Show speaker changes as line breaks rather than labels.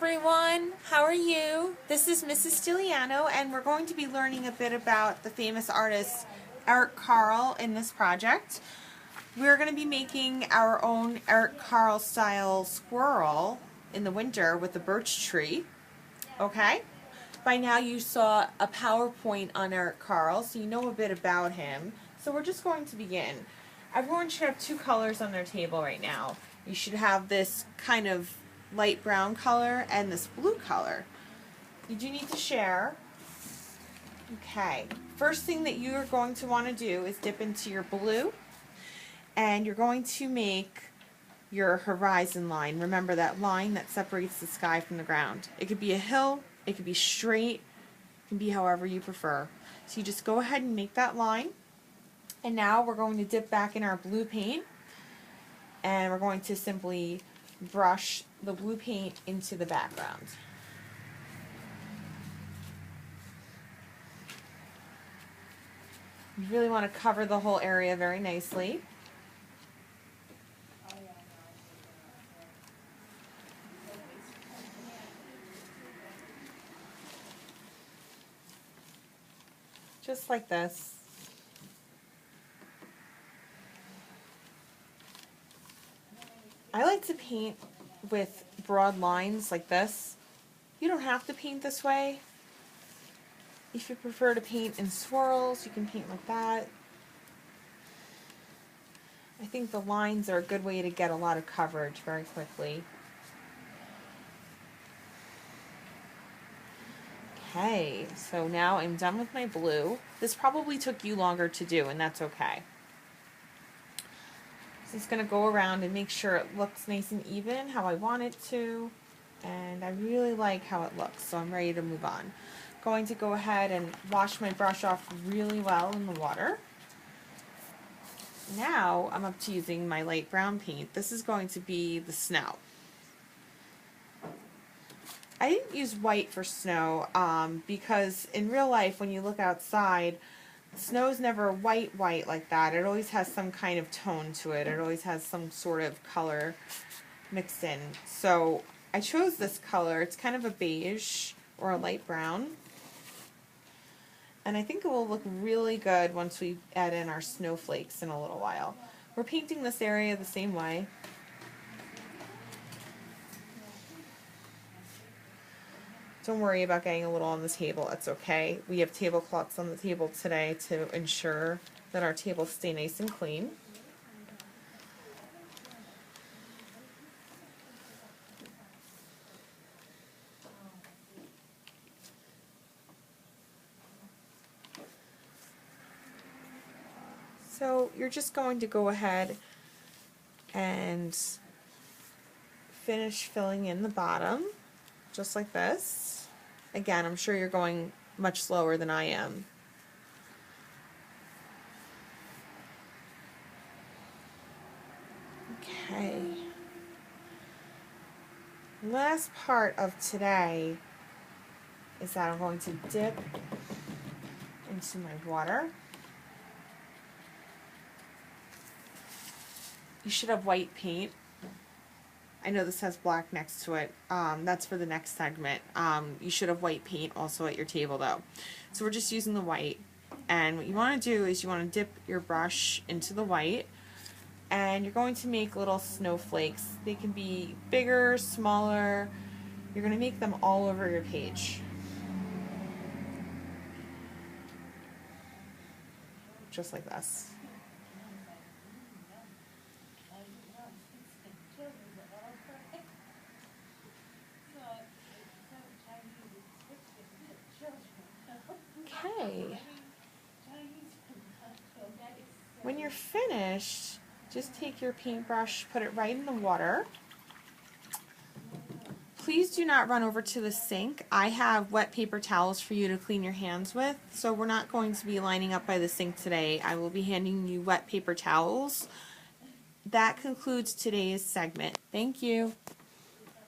everyone, how are you? This is Mrs. Stiliano, and we're going to be learning a bit about the famous artist Eric Carle in this project. We're going to be making our own Eric Carle style squirrel in the winter with a birch tree. Okay? By now you saw a PowerPoint on Eric Carle, so you know a bit about him. So we're just going to begin. Everyone should have two colors on their table right now. You should have this kind of light brown color and this blue color. You do need to share. Okay, first thing that you are going to want to do is dip into your blue, and you're going to make your horizon line. Remember that line that separates the sky from the ground. It could be a hill, it could be straight, it can be however you prefer. So you just go ahead and make that line, and now we're going to dip back in our blue paint, and we're going to simply brush the blue paint into the background. You really want to cover the whole area very nicely. Just like this. I like to paint with broad lines like this. You don't have to paint this way. If you prefer to paint in swirls, you can paint like that. I think the lines are a good way to get a lot of coverage very quickly. Okay, so now I'm done with my blue. This probably took you longer to do, and that's okay. Just going to go around and make sure it looks nice and even how I want it to, and I really like how it looks, so I'm ready to move on. Going to go ahead and wash my brush off really well in the water. Now I'm up to using my light brown paint. This is going to be the snow. I didn't use white for snow because in real life when you look outside, snow's never white like that. It always has some kind of tone to it. It always has some sort of color mixed in. So I chose this color. It's kind of a beige or a light brown. And I think it will look really good once we add in our snowflakes in a little while. We're painting this area the same way. Don't worry about getting a little on the table, it's okay. We have tablecloths on the table today to ensure that our tables stay nice and clean. So you're just going to go ahead and finish filling in the bottom, just like this. Again, I'm sure you're going much slower than I am. Okay. Last part of today is that I'm going to dip into my water. You should have white paint. I know this has black next to it. That's for the next segment. You should have white paint also at your table though. So we're just using the white. And what you want to do is you want to dip your brush into the white, and you're going to make little snowflakes. They can be bigger, smaller. You're going to make them all over your page. Just like this. Okay. When you're finished, just take your paintbrush, put it right in the water. Please do not run over to the sink. I have wet paper towels for you to clean your hands with, so we're not going to be lining up by the sink today. I will be handing you wet paper towels. That concludes today's segment. Thank you.